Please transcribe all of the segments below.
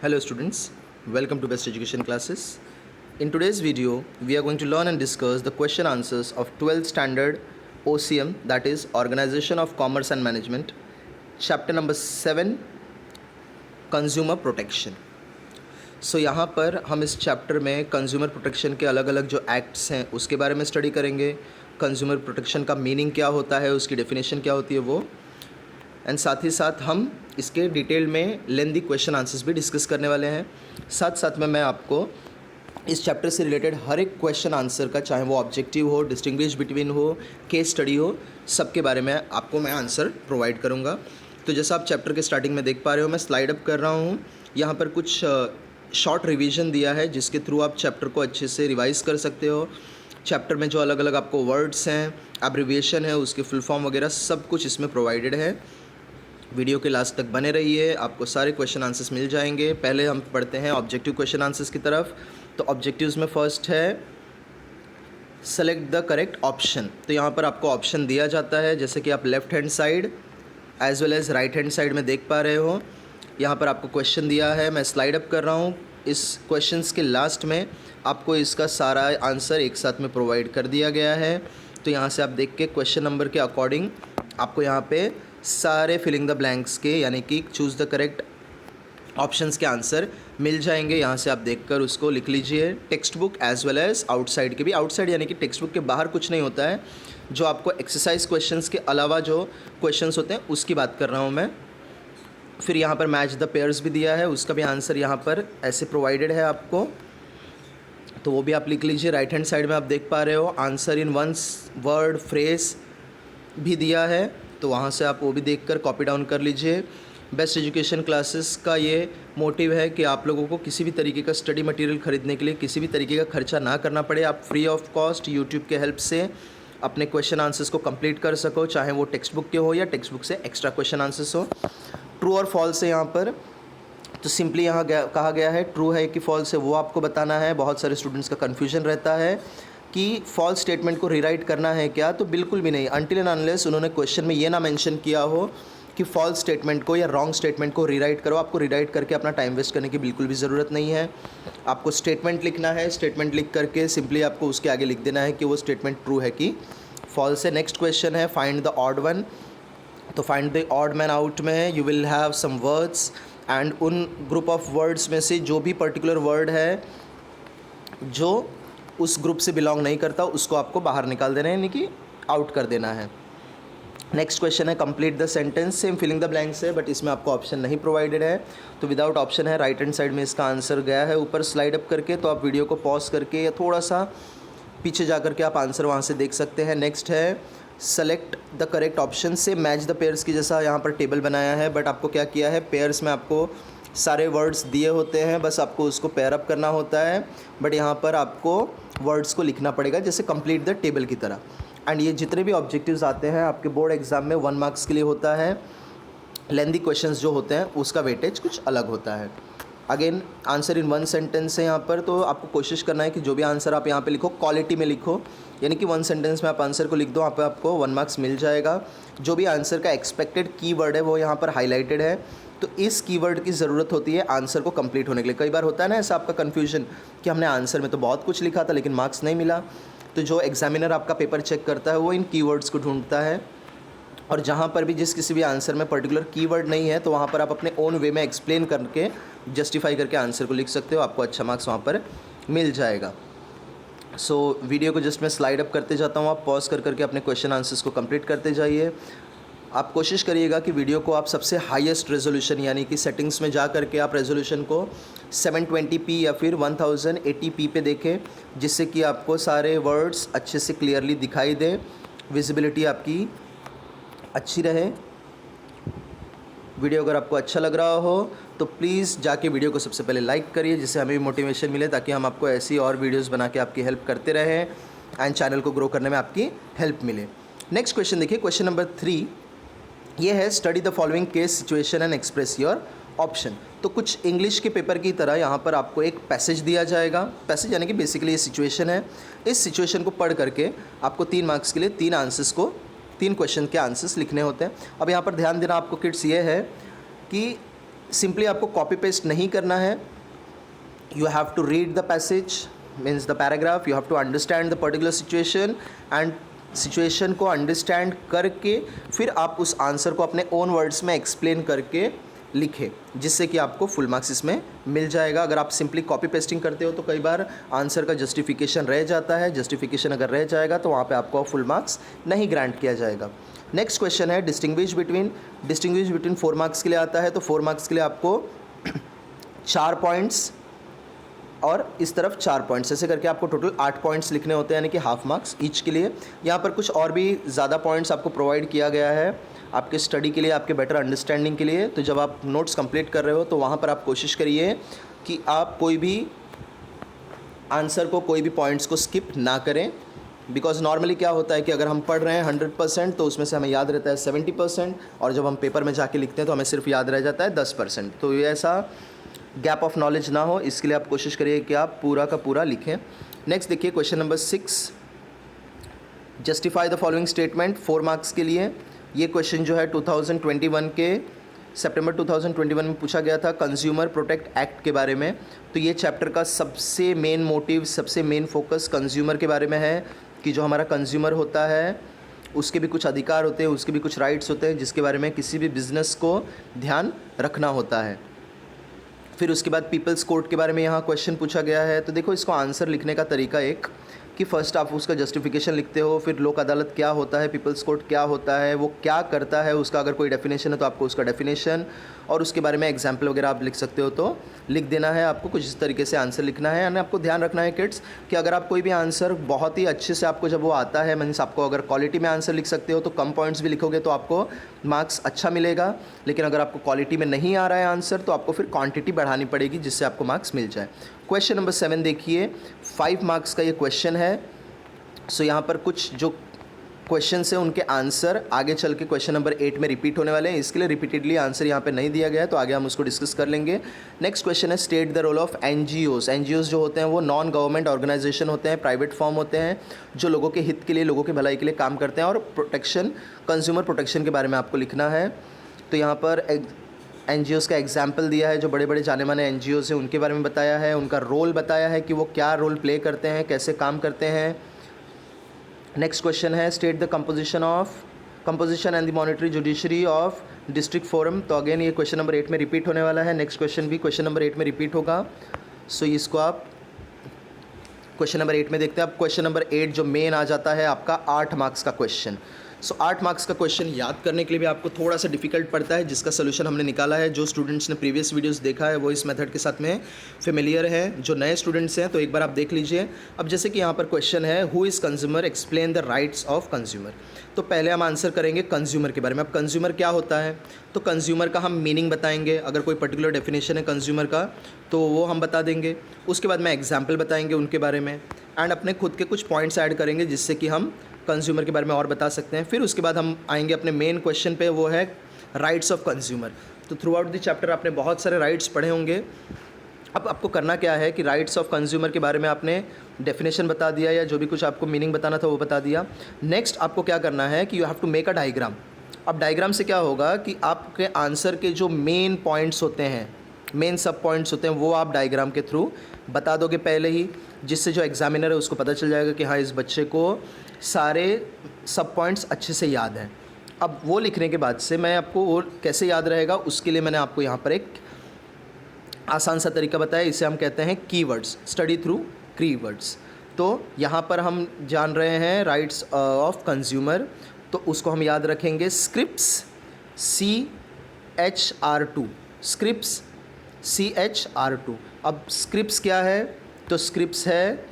Hello students, welcome to Best Education Classes. In today's video, we are going to learn and discuss the question answers of 12th standard OCM, that is Organization of Commerce and Management, chapter number 7, Consumer Protection. सो यहाँ पर हम इस chapter में consumer protection के अलग अलग जो acts हैं उसके बारे में स्टडी करेंगे। कंज्यूमर प्रोटेक्शन का मीनिंग क्या होता है, उसकी डेफिनेशन क्या होती है वो, एंड साथ ही साथ हम इसके डिटेल में लेंदी क्वेश्चन आंसर्स भी डिस्कस करने वाले हैं। साथ साथ में मैं आपको इस चैप्टर से रिलेटेड हर एक क्वेश्चन आंसर का, चाहे वो ऑब्जेक्टिव हो, डिस्टिंग्विश बिटवीन हो, केस स्टडी हो, सबके बारे में आपको मैं आंसर प्रोवाइड करूँगा। तो जैसा आप चैप्टर के स्टार्टिंग में देख पा रहे हो, मैं स्लाइड अप कर रहा हूँ। यहाँ पर कुछ शॉर्ट रिवीजन दिया है जिसके थ्रू आप चैप्टर को अच्छे से रिवाइज़ कर सकते हो। चैप्टर में जो अलग अलग आपको वर्ड्स हैं, एब्रिविएशन है, उसके फुल फॉर्म वगैरह सब कुछ इसमें प्रोवाइडेड है। वीडियो के लास्ट तक बने रहिए, आपको सारे क्वेश्चन आंसर्स मिल जाएंगे। पहले हम पढ़ते हैं ऑब्जेक्टिव क्वेश्चन आंसर्स की तरफ। तो ऑब्जेक्टिव्स में फर्स्ट है सेलेक्ट द करेक्ट ऑप्शन। तो यहाँ पर आपको ऑप्शन दिया जाता है, जैसे कि आप left hand side as well as right hand side में देख पा रहे हो। यहाँ पर आपको क्वेश्चन दिया है, मैं स्लाइड अप कर रहा हूँ। इस क्वेश्चंस के लास्ट में आपको इसका सारा आंसर एक साथ में प्रोवाइड कर दिया गया है। तो यहाँ से आप देख के क्वेश्चन नंबर के अकॉर्डिंग आपको यहाँ पे सारे फिलिंग द ब्लैंक्स के, यानी कि चूज़ द करेक्ट ऑप्शंस के आंसर मिल जाएंगे। यहाँ से आप देखकर उसको लिख लीजिए। Textbook as well as outside के भी, आउटसाइड यानी कि टेक्स्ट बुक के बाहर कुछ नहीं होता है, जो आपको एक्सरसाइज क्वेश्चंस के अलावा जो क्वेश्चंस होते हैं उसकी बात कर रहा हूँ मैं। फिर यहाँ पर मैच द पेयर्स भी दिया है, उसका भी आंसर यहाँ पर ऐसे प्रोवाइडेड है आपको, तो वो भी आप लिख लीजिए। राइट हैंड साइड में आप देख पा रहे हो answer in one word phrase भी दिया है, तो वहाँ से आप वो भी देखकर कॉपी डाउन कर लीजिए। बेस्ट एजुकेशन क्लासेस का ये मोटिव है कि आप लोगों को किसी भी तरीके का स्टडी मटेरियल ख़रीदने के लिए किसी भी तरीके का खर्चा ना करना पड़े। आप फ्री ऑफ कॉस्ट यूट्यूब के हेल्प से अपने क्वेश्चन आंसर्स को कंप्लीट कर सको, चाहे वो टेक्स्ट बुक के हो या टेक्स्ट बुक से एक्स्ट्रा क्वेश्चन आंसर्स हो। ट्रू और फॉल्स है यहाँ पर, तो सिंपली यहाँ कहा गया है ट्रू है कि फॉल्स है वो आपको बताना है। बहुत सारे स्टूडेंट्स का कन्फ्यूजन रहता है कि फॉल्स स्टेटमेंट को रीराइट करना है क्या, तो बिल्कुल भी नहीं। अनटिल एंड अनलेस उन्होंने क्वेश्चन में ये ना मेंशन किया हो कि फॉल्स स्टेटमेंट को या रॉन्ग स्टेटमेंट को रीराइट करो, आपको रीराइट करके अपना टाइम वेस्ट करने की बिल्कुल भी ज़रूरत नहीं है। आपको स्टेटमेंट लिखना है, स्टेटमेंट लिख करके सिंपली आपको उसके आगे लिख देना है कि वो स्टेटमेंट ट्रू है कि फॉल्स है। नेक्स्ट क्वेश्चन है फाइंड द ऑड वन। तो find the odd man out में you will have some words, and उन ग्रुप ऑफ वर्ड्स में से जो भी पर्टिकुलर वर्ड है जो उस ग्रुप से बिलोंग नहीं करता उसको आपको बाहर निकाल देना है, यानी कि आउट कर देना है। नेक्स्ट क्वेश्चन है complete the sentence. Same filling the blanks है, बट इसमें आपको ऑप्शन नहीं प्रोवाइडेड है, तो विदाउट ऑप्शन है। राइट हैंड साइड में इसका आंसर गया है ऊपर स्लाइड अप करके, तो आप वीडियो को पॉज करके या थोड़ा सा पीछे जा करके आप आंसर वहाँ से देख सकते हैं। नेक्स्ट है सेलेक्ट द करेक्ट ऑप्शन। से मैच द पेयर्स की जैसा यहाँ पर टेबल बनाया है, बट आपको क्या किया है, पेयर्स में आपको सारे वर्ड्स दिए होते हैं, बस आपको उसको पेयर अप करना होता है। बट यहाँ पर आपको वर्ड्स को लिखना पड़ेगा जैसे कंप्लीट द टेबल की तरह। एंड ये जितने भी ऑब्जेक्टिव्स आते हैं आपके बोर्ड एग्जाम में 1 मार्क्स के लिए होता है। लेंदी क्वेश्चंस जो होते हैं उसका वेटेज कुछ अलग होता है। Again answer in one sentence है यहाँ पर, तो आपको कोशिश करना है कि जो भी आंसर आप यहाँ पे लिखो क्वालिटी में लिखो, यानी कि 1 सेंटेंस में आप आंसर को लिख दो, यहाँ पे आपको 1 मार्क्स मिल जाएगा। जो भी आंसर का एक्सपेक्टेड कीवर्ड है वो यहाँ पर हाईलाइटेड है, तो इस कीवर्ड की ज़रूरत होती है आंसर को कंप्लीट होने के लिए। कई बार होता है ना ऐसा आपका कन्फ्यूजन कि हमने आंसर में तो बहुत कुछ लिखा था लेकिन मार्क्स नहीं मिला, तो जो एग्जामिनर आपका पेपर चेक करता है वो इन कीवर्ड्स को ढूंढता है, और जहाँ पर भी जिस किसी भी आंसर में पर्टिकुलर कीवर्ड नहीं है तो वहाँ पर आप अपने ओन वे में एक्सप्लेन करके जस्टिफाई करके आंसर को लिख सकते हो, आपको अच्छा मार्क्स वहाँ पर मिल जाएगा। सो वीडियो को जस्ट मैं स्लाइड अप करते जाता हूँ, आप पॉज कर करके अपने क्वेश्चन आंसर्स को कंप्लीट करते जाइए। आप कोशिश करिएगा कि वीडियो को आप सबसे हाईएस्ट रेजोल्यूशन, यानी कि सेटिंग्स में जा करके आप रेजोल्यूशन को 720p या फिर 1080p पे देखें, जिससे कि आपको सारे वर्ड्स अच्छे से क्लियरली दिखाई दे, विजिबिलिटी आपकी अच्छी रहे। वीडियो अगर आपको अच्छा लग रहा हो तो प्लीज़ जाके वीडियो को सबसे पहले लाइक करिए, जिससे हमें भी मोटिवेशन मिले, ताकि हम आपको ऐसी और वीडियोस बना के आपकी हेल्प करते रहें एंड चैनल को ग्रो करने में आपकी हेल्प मिले। नेक्स्ट क्वेश्चन देखिए, क्वेश्चन नंबर 3 ये है study the following case situation and express your option. तो कुछ इंग्लिश के पेपर की तरह यहाँ पर आपको एक पैसेज दिया जाएगा। पैसेज यानी कि बेसिकली ये सिचुएशन है। इस सिचुएशन को पढ़ करके आपको 3 मार्क्स के लिए 3 क्वेश्चन के आंसर्स लिखने होते हैं। अब यहाँ पर ध्यान देना आपको किड्स ये है कि सिंपली आपको कॉपी पेस्ट नहीं करना है, you have to read the passage, means the paragraph, you have to understand the particular situation and situation को अंडरस्टैंड करके फिर आप उस आंसर को अपने ओन वर्ड्स में एक्सप्लेन करके लिखें, जिससे कि आपको फुल मार्क्स इसमें मिल जाएगा। अगर आप सिंपली कॉपी पेस्टिंग करते हो तो कई बार आंसर का जस्टिफिकेशन रह जाता है, जस्टिफिकेशन अगर रह जाएगा तो वहाँ पे आपको फुल मार्क्स नहीं ग्रांट किया जाएगा। नेक्स्ट क्वेश्चन है डिस्टिंग्विश बिटवीन 4 मार्क्स के लिए आता है। तो 4 मार्क्स के लिए आपको 4 पॉइंट्स और इस तरफ 4 पॉइंट्स, ऐसे करके आपको टोटल 8 पॉइंट्स लिखने होते हैं, यानी कि हाफ मार्क्स ईच के लिए। यहाँ पर कुछ और भी ज़्यादा पॉइंट्स आपको प्रोवाइड किया गया है आपके स्टडी के लिए, आपके बेटर अंडरस्टैंडिंग के लिए। तो जब आप नोट्स कंप्लीट कर रहे हो तो वहाँ पर आप कोशिश करिए कि आप कोई भी आंसर को, कोई भी पॉइंट्स को स्किप ना करें, बिकॉज नॉर्मली क्या होता है कि अगर हम पढ़ रहे हैं 100% तो उसमें से हमें याद रहता है 70%, और जब हम पेपर में जाके लिखते हैं तो हमें सिर्फ याद रह जाता है 10%। तो ये ऐसा गैप ऑफ नॉलेज ना हो, इसके लिए आप कोशिश करिए कि आप पूरा का पूरा लिखें। नेक्स्ट देखिए question number 6, justify the following statement, 4 marks के लिए। ये क्वेश्चन जो है 2021 के सितंबर 2021 में पूछा गया था, कंज्यूमर प्रोटेक्ट एक्ट के बारे में। तो ये चैप्टर का सबसे मेन मोटिव, सबसे मेन फोकस कंज्यूमर के बारे में है कि जो हमारा कंज्यूमर होता है उसके भी कुछ अधिकार होते हैं, उसके भी कुछ राइट्स होते हैं, जिसके बारे में किसी भी बिज़नेस को ध्यान रखना होता है। फिर उसके बाद पीपल्स कोर्ट के बारे में यहाँ क्वेश्चन पूछा गया है। तो देखो इसको आंसर लिखने का तरीका एक कि फ़र्स्ट आप उसका जस्टिफिकेशन लिखते हो, फिर लोक अदालत क्या होता है, पीपल्स कोर्ट क्या होता है, वो क्या करता है, उसका अगर कोई डेफिनेशन है तो आपको उसका डेफिनेशन और उसके बारे में एग्जाम्पल वगैरह आप लिख सकते हो तो लिख देना है। आपको कुछ इस तरीके से आंसर लिखना है। यानी आपको ध्यान रखना है किड्स कि अगर आप कोई भी आंसर बहुत ही अच्छे से आपको जब वो आता है, मीन्स आपको अगर क्वालिटी में आंसर लिख सकते हो तो कम पॉइंट्स भी लिखोगे तो आपको मार्क्स अच्छा मिलेगा। लेकिन अगर आपको क्वालिटी में नहीं आ रहा है आंसर तो आपको फिर क्वांटिटी बढ़ानी पड़ेगी जिससे आपको मार्क्स मिल जाए। क्वेश्चन नंबर 7 देखिए, 5 मार्क्स का ये क्वेश्चन है। सो यहाँ पर कुछ जो क्वेश्चन है उनके आंसर आगे चल के क्वेश्चन नंबर 8 में रिपीट होने वाले हैं, इसके लिए रिपीटेडली आंसर यहाँ पे नहीं दिया गया है, तो आगे हम उसको डिस्कस कर लेंगे। नेक्स्ट क्वेश्चन है state the role of NGOs. NGOs जो होते हैं वो नॉन गवर्नमेंट ऑर्गेनाइजेशन होते हैं, प्राइवेट फॉर्म होते हैं जो लोगों के हित के लिए, लोगों की भलाई के लिए काम करते हैं, और प्रोटेक्शन, कंज्यूमर प्रोटेक्शन के बारे में आपको लिखना है। तो यहाँ पर एनजीओज़ का एग्जाम्पल दिया है, जो बड़े बड़े जाने माने एनजीओज़ हैं उनके बारे में बताया है, उनका रोल बताया है कि वो क्या रोल प्ले करते हैं, कैसे काम करते हैं। नेक्स्ट क्वेश्चन है state the composition and the monetary judiciary of district forum. तो अगेन ये क्वेश्चन नंबर 8 में रिपीट होने वाला है, नेक्स्ट क्वेश्चन भी क्वेश्चन नंबर 8 में रिपीट होगा। सो इसको आप क्वेश्चन नंबर 8 में देखते हैं। अब क्वेश्चन नंबर 8 जो मेन आ जाता है आपका 8 मार्क्स का क्वेश्चन। 8 मार्क्स का क्वेश्चन याद करने के लिए भी आपको थोड़ा सा डिफिकल्ट पड़ता है, जिसका सोल्यूशन हमने निकाला है। जो स्टूडेंट्स ने प्रीवियस वीडियोस देखा है वो इस मेथड के साथ में फेमिलियर है, जो नए स्टूडेंट्स हैं तो एक बार आप देख लीजिए। अब जैसे कि यहाँ पर क्वेश्चन है who is consumer, explain the rights of consumer. तो पहले हम आंसर करेंगे कंज्यूमर के बारे में। अब कंज्यूमर क्या होता है, तो कंज्यूमर का हम मीनिंग बताएंगे, अगर कोई पर्टिकुलर डेफिनेशन है कंज्यूमर का तो वो हम बता देंगे। उसके बाद में एग्जाम्पल बताएंगे उनके बारे में, एंड अपने खुद के कुछ पॉइंट्स ऐड करेंगे जिससे कि हम कंज्यूमर के बारे में और बता सकते हैं। फिर उसके बाद हम आएंगे अपने मेन क्वेश्चन पे, वो है राइट्स ऑफ कंज्यूमर। तो थ्रू आउट द चैप्टर आपने बहुत सारे राइट्स पढ़े होंगे। अब आपको करना क्या है कि राइट्स ऑफ कंज्यूमर के बारे में आपने डेफिनेशन बता दिया या जो भी कुछ आपको मीनिंग बताना था वो बता दिया। नेक्स्ट आपको क्या करना है कि you have to make a diagram. अब डायग्राम से क्या होगा कि आपके आंसर के जो मेन पॉइंट्स होते हैं, मेन सब पॉइंट्स होते हैं, वो आप डायग्राम के थ्रू बता दोगे पहले ही, जिससे जो एग्जामिनर है उसको पता चल जाएगा कि हाँ इस बच्चे को सारे सब पॉइंट्स अच्छे से याद हैं। अब वो लिखने के बाद से मैं आपको वो कैसे याद रहेगा उसके लिए मैंने आपको यहाँ पर एक आसान सा तरीका बताया, इसे हम कहते हैं कीवर्ड्स, स्टडी थ्रू कीवर्ड्स। तो यहाँ पर हम जान रहे हैं राइट्स ऑफ कंज्यूमर, तो उसको हम याद रखेंगे स्क्रिप्स, CHR2, स्क्रिप्स CHR2। अब स्क्रिप्स क्या है, तो स्क्रिप्स है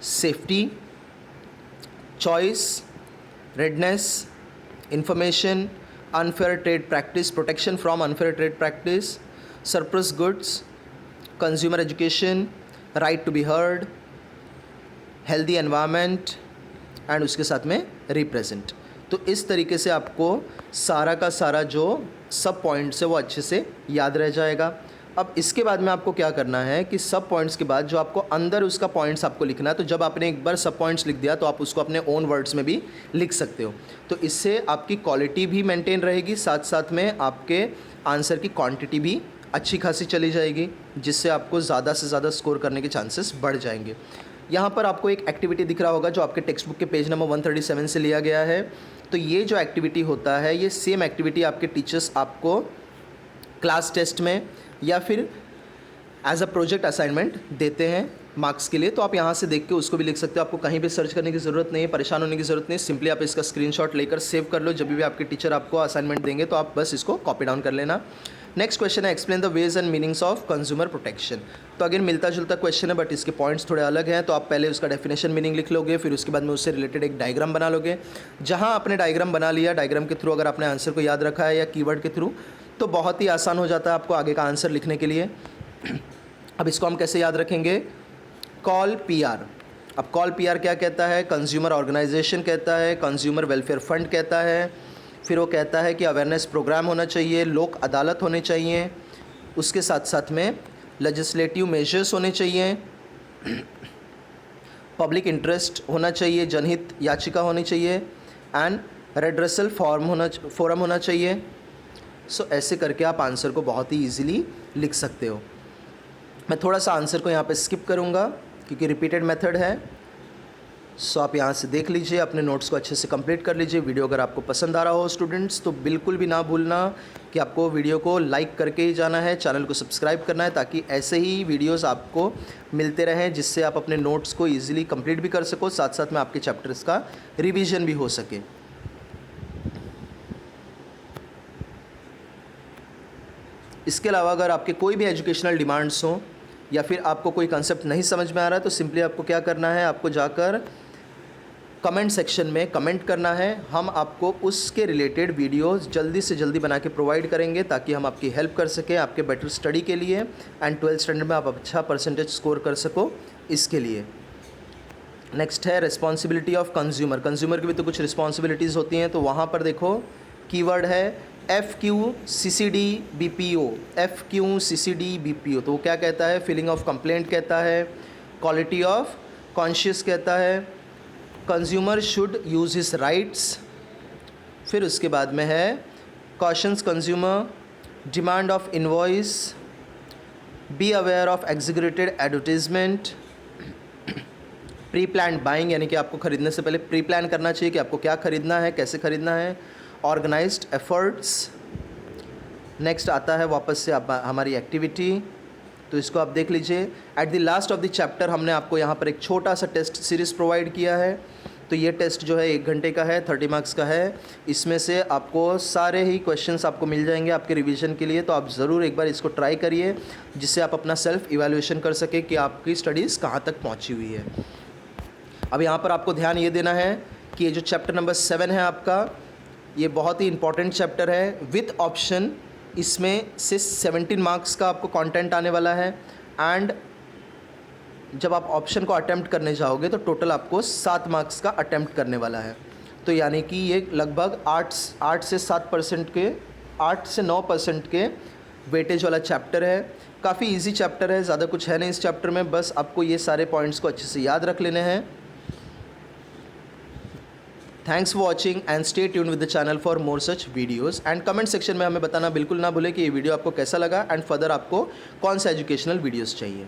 safety, choice, redress, information, unfair trade practice, protection from unfair trade practice, surplus goods, consumer education, right to be heard, healthy environment, and उसके साथ में रिप्रेजेंट। तो इस तरीके से आपको सारा का सारा जो सब पॉइंट्स है वो अच्छे से याद रह जाएगा। अब इसके बाद में आपको क्या करना है कि सब पॉइंट्स के बाद जो आपको अंदर उसका पॉइंट्स आपको लिखना है, तो जब आपने एक बार सब पॉइंट्स लिख दिया तो आप उसको अपने ओन वर्ड्स में भी लिख सकते हो। तो इससे आपकी क्वालिटी भी मेंटेन रहेगी, साथ साथ में आपके आंसर की क्वांटिटी भी अच्छी खासी चली जाएगी, जिससे आपको ज़्यादा से ज़्यादा स्कोर करने के चांसेस बढ़ जाएंगे। यहाँ पर आपको एक एक्टिविटी दिख रहा होगा जो आपके टेक्स्ट बुक के पेज नंबर 137 से लिया गया है। तो ये जो एक्टिविटी होता है, ये सेम एक्टिविटी आपके टीचर्स आपको क्लास टेस्ट में या फिर एज अ प्रोजेक्ट असाइनमेंट देते हैं मार्क्स के लिए। तो आप यहाँ से देख के उसको भी लिख सकते हो, आपको कहीं भी सर्च करने की ज़रूरत नहीं है, परेशान होने की ज़रूरत नहीं है। सिंपली आप इसका स्क्रीनशॉट लेकर सेव कर लो, जब भी आपके टीचर आपको असाइनमेंट देंगे तो आप बस इसको कॉपी डाउन कर लेना। नेक्स्ट क्वेश्चन है explain the ways and meanings of consumer protection. तो अगेन मिलता जुलता क्वेश्चन है, बट इसके पॉइंट्स थोड़े अलग हैं। तो आप पहले उसका डेफिनेशन मीनिंग लिख लोगे, फिर उसके बाद में उससे रिलेटेड एक डायग्राम बना लोगे। जहाँ आपने डायग्राम बना लिया, डायग्राम के थ्रू अगर आपने आंसर को याद रखा है या कीवर्ड के थ्रू, तो बहुत ही आसान हो जाता है आपको आगे का आंसर लिखने के लिए। अब इसको हम कैसे याद रखेंगे? Call PR। अब कॉल PR क्या कहता है? कंज्यूमर ऑर्गेनाइजेशन कहता है, कंज्यूमर वेलफेयर फंड कहता है, फिर वो कहता है कि अवेयरनेस प्रोग्राम होना चाहिए, लोक अदालत होने चाहिए, उसके साथ साथ में लेजिस्लेटिव मेजर्स होने चाहिए, पब्लिक इंटरेस्ट होना चाहिए, जनहित याचिका होनी चाहिए, एंड रेड्रेसल फोरम होना चाहिए। सो ऐसे करके आप आंसर को बहुत ही ईजिली लिख सकते हो। मैं थोड़ा सा आंसर को यहाँ पे स्किप करूँगा क्योंकि रिपीटेड मेथड है। सो आप यहाँ से देख लीजिए, अपने नोट्स को अच्छे से कंप्लीट कर लीजिए। वीडियो अगर आपको पसंद आ रहा हो स्टूडेंट्स, तो बिल्कुल भी ना भूलना कि आपको वीडियो को लाइक करके ही जाना है, चैनल को सब्सक्राइब करना है, ताकि ऐसे ही वीडियोस आपको मिलते रहें, जिससे आप अपने नोट्स को ईजिली कंप्लीट भी कर सको, साथ साथ में आपके चैप्टर्स का रिविज़न भी हो सके। इसके अलावा अगर आपके कोई भी एजुकेशनल डिमांड्स हों या फिर आपको कोई कंसेप्ट नहीं समझ में आ रहा है, तो सिंपली आपको क्या करना है, आपको जाकर कमेंट सेक्शन में कमेंट करना है। हम आपको उसके रिलेटेड वीडियोस जल्दी से जल्दी बना के प्रोवाइड करेंगे, ताकि हम आपकी हेल्प कर सकें आपके बेटर स्टडी के लिए, एंड 12th स्टैंडर्ड में आप अच्छा परसेंटेज स्कोर कर सको इसके लिए। नेक्स्ट है रिस्पॉन्सिबिलिटी ऑफ कंज्यूमर। कंज्यूमर की भी तो कुछ रिस्पॉन्सिबिलिटीज़ होती हैं, तो वहाँ पर देखो कीवर्ड है FQCCD BPO। FQCCD BPO तो वो क्या कहता है? फीलिंग ऑफ कंप्लेंट कहता है, क्वालिटी ऑफ कॉन्शियस कहता है, consumer should use his rights, फिर उसके बाद में है cautions consumer, demand of invoice, be aware of executed advertisement, pre plan buying, यानी कि आपको ख़रीदने से पहले प्री प्लान करना चाहिए कि आपको क्या ख़रीदना है, कैसे ख़रीदना है, ऑर्गेनाइज्ड एफर्ट्स। नेक्स्ट आता है वापस से आप हमारी एक्टिविटी, तो इसको आप देख लीजिए। At the last of the chapter हमने आपको यहाँ पर एक छोटा सा टेस्ट सीरीज़ प्रोवाइड किया है। तो ये टेस्ट जो है 1 घंटे का है, 30 मार्क्स का है। इसमें से आपको सारे ही क्वेश्चंस आपको मिल जाएंगे आपके रिवीजन के लिए। तो आप ज़रूर एक बार इसको ट्राई करिए, जिससे आप अपना सेल्फ इवैल्यूएशन कर सके कि आपकी स्टडीज़ कहाँ तक पहुँची हुई है। अब यहाँ पर आपको ध्यान ये देना है कि ये जो चैप्टर नंबर 7 है आपका, ये बहुत ही इंपॉर्टेंट चैप्टर है विथ ऑप्शन। इसमें से 17 मार्क्स का आपको कंटेंट आने वाला है, एंड जब आप ऑप्शन को अटेम्प्ट करने जाओगे तो टोटल आपको 7 मार्क्स का अटेम्प्ट करने वाला है। तो यानी कि ये लगभग 8 से 7% के 8 से 9% के वेटेज वाला चैप्टर है। काफ़ी इजी चैप्टर है, ज़्यादा कुछ है नहीं इस चैप्टर में, बस आपको ये सारे पॉइंट्स को अच्छे से याद रख लेने हैं। Thanks for watching and stay tuned with the channel for more such videos. And comment section में हमें बताना बिल्कुल ना भूलें कि ये वीडियो आपको कैसा लगा, एंड फर्दर आपको कौन सा एजुकेशनल वीडियोस चाहिए।